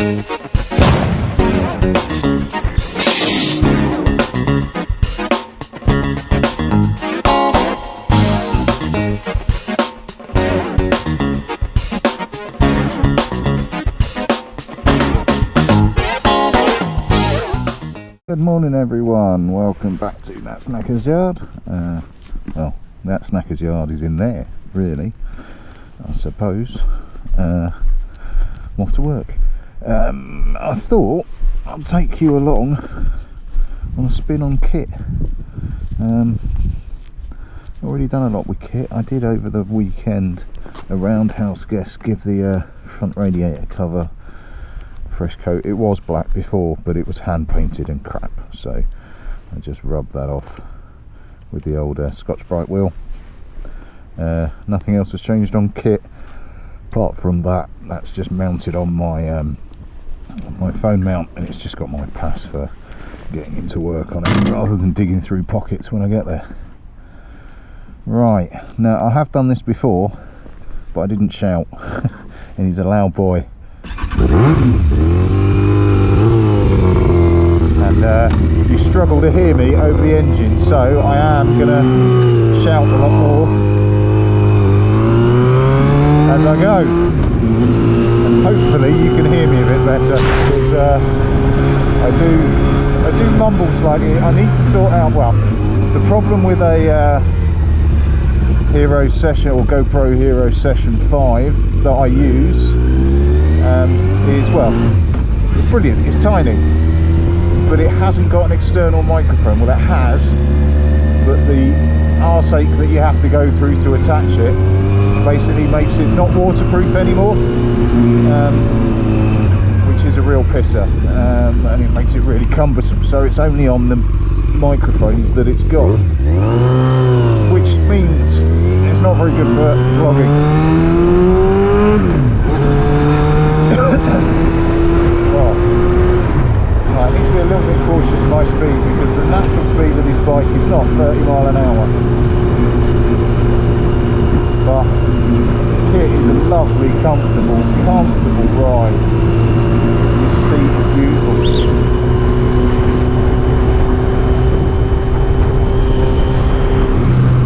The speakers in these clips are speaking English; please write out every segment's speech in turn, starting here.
Good morning everyone, welcome back to That Snacker's Yard. Well, That Snacker's Yard is in there, really, I suppose. I'm off to work. I thought I'd take you along on a spin on kit. Already done a lot with kit. I did over the weekend a roundhouse guest, give the front radiator cover fresh coat. It was black before, but it was hand painted and crap, so I just rubbed that off with the old Scotch-Brite wheel. Nothing else has changed on kit apart from that. That's just mounted on my my phone mount, and it's just got my pass for getting into work on it rather than digging through pockets when I get there. Right, now I have done this before, but I didn't shout and he's a loud boy. And you struggle to hear me over the engine, so I am gonna shout a lot more as I go, and hopefully you can hear me a bit better, because I do mumble slightly. I need to sort out, well, the problem with a Hero Session or GoPro Hero Session 5 that I use is, well, it's brilliant, it's tiny, but it hasn't got an external microphone. Well, it has, but the arseache that you have to go through to attach it basically makes it not waterproof anymore, which is a real pisser, and it makes it really cumbersome. So it's only on the microphones that it's got, which means it's not very good for vlogging. I need to be a little bit cautious of my speed, because the natural speed of this bike is not 30 mile an hour. But it is a lovely, comfortable ride. This seat is beautiful.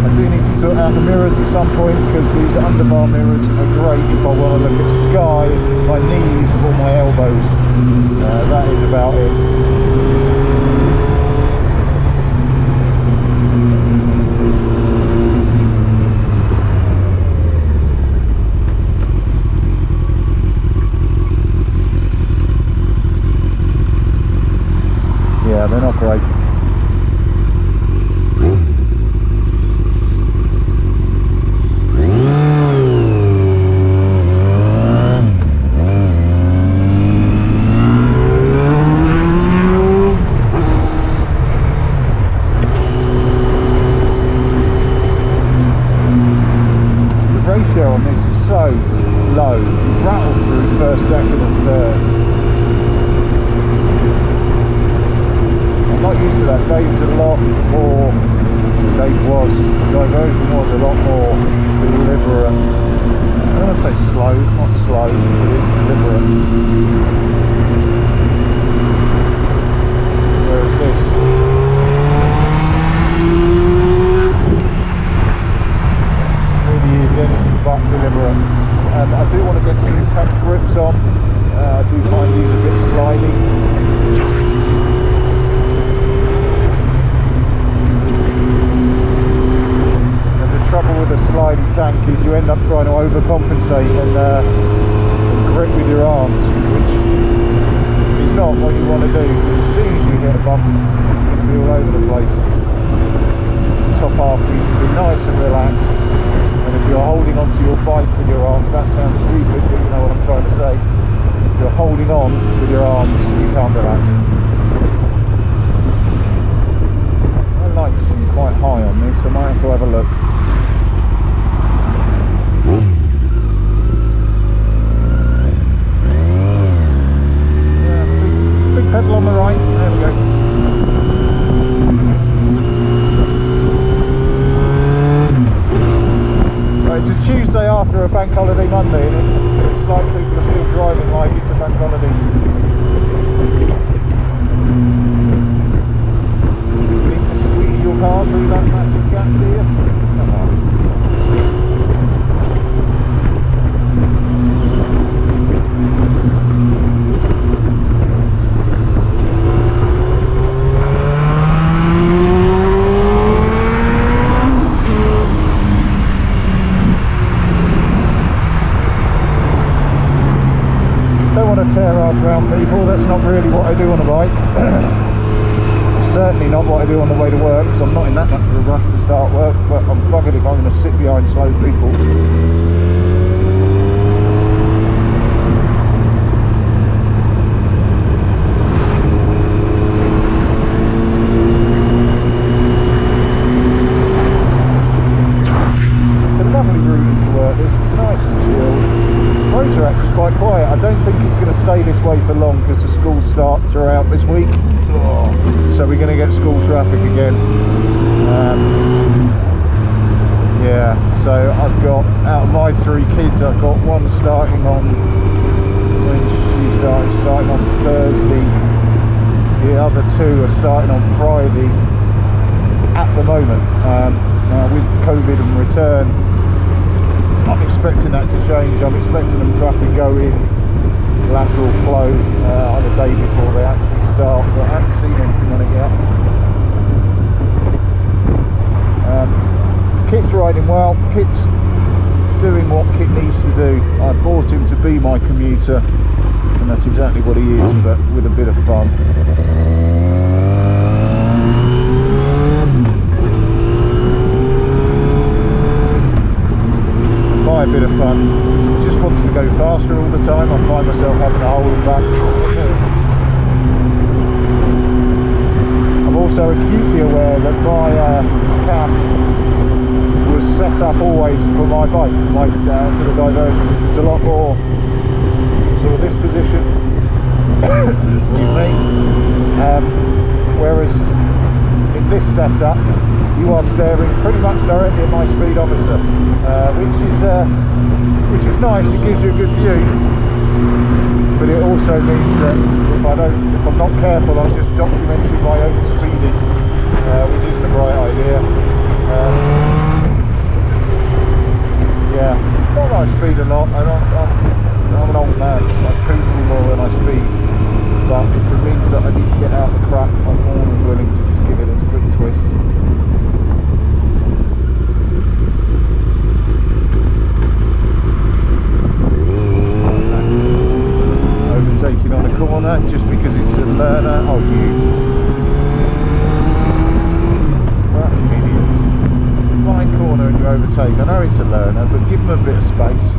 I do need to sort out the mirrors at some point, because these underbar mirrors are great if I want to look at sky, my knees or my elbows. That is about it. Yeah, they're not great. On this is so low, rattled through first, second and third. I'm not used to that. Dave's a lot more, Diversion was a lot more deliberate. I don't want to say slow, it's not slow, but it's deliberate. Whereas this, but deliberate. And I do want to get some tech grips on. I do find these a bit sliding. And the trouble with a slidey tank is you end up trying to overcompensate and grip with your arms, which is not what you want to do. As soon as you hit a bump, you'll be all over the place. The top half needs to be nice and relaxed. And if you're holding onto your bike with your arms, that sounds stupid, but you know what I'm trying to say. If you're holding on with your arms, you can't relax. My lights seem quite high on this, so I might have to have a look. Yeah, big pedal on the right, there we go. It's a Tuesday after a bank holiday Monday, and it's like people are still driving like it's a bank holiday. You need to squeeze your car through that massive gap, do you? Come on. Tear ass around people, that's not really what I do on a bike. Certainly not what I do on the way to work, because I'm not in that much of a rush to start work, but I'm buggered if I'm going to sit behind slow people. It's a lovely route into work, this is nice and chilled. Roads are actually quite quiet. I don't think it's going to stay this way for long because the schools start throughout this week. So we're going to get school traffic again. Yeah, so I've got, out of my 3 kids, I've got one starting on, when she starting on Thursday. The other 2 are starting on Friday at the moment. Now with COVID and return, I'm expecting that to change. I'm expecting them to have to go in lateral flow on the day before they actually start, but I haven't seen anything on it yet. Kit's riding well. Kit's doing what Kit needs to do. I bought him to be my commuter, and that's exactly what he is, but with a bit of fun. By a bit of fun, he just wants to go faster all the time. I find myself having to hold him back. I'm also acutely aware that my cam was set up always for my bike, for the diversion. It's a lot more sort of this position, excuse me, whereas in this setup you are staring pretty much directly at my speedometer, which is nice. It gives you a good view, but it also means that if I'm not careful, I'm just documenting my own speeding, which isn't a bright idea. Yeah, not that I speed a lot. I'm an old man. I poodle more than I speed, but if it means that I need to get out the crap, I'm more than willing to just give it a quick twist. Overtaking on a corner just because it's a learner. Oh, you fucking idiots. Fine corner and you overtake. I know it's a learner, but give them a bit of space.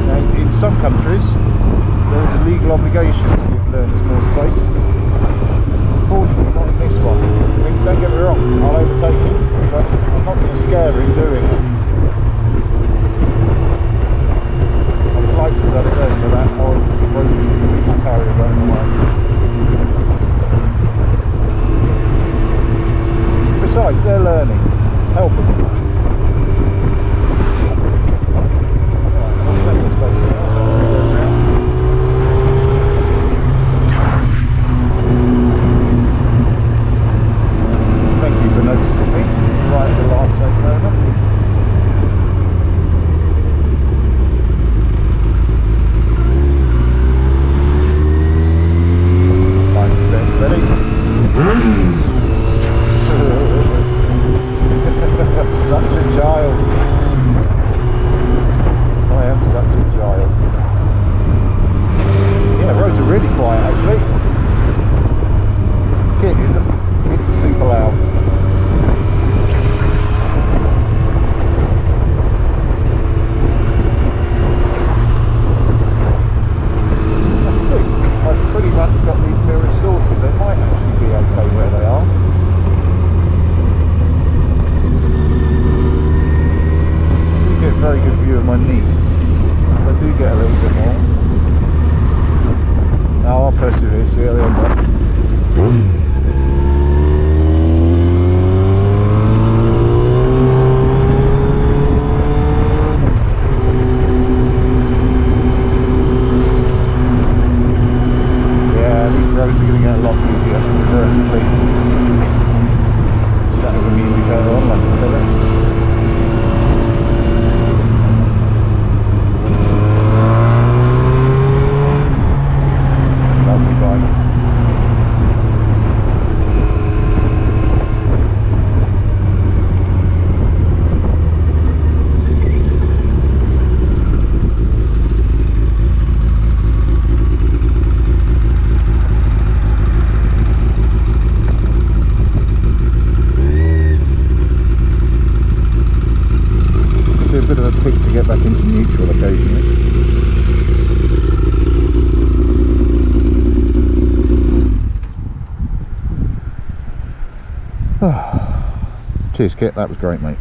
Now, in some countries there is a legal obligation to give learners more space. Unfortunately not in this one. I mean, don't get me wrong, I'll overtake him, but I'm not going to scare him doing it. I would like to let it go for that road people carrier going away. Besides, they're learning. Help them. Thank you for noticing me right at the last second moment. Such a child. I am such a child. Yeah, the roads are really quiet actually. Kit isn't. It's super loud. I think I've pretty much got these mirrors sorted. They might actually be okay where they are. Get a very good view of my knee. I do get a little bit more. Now I'll persevere, see how they end up. occasionally. Cheers, Kit, that was great, mate.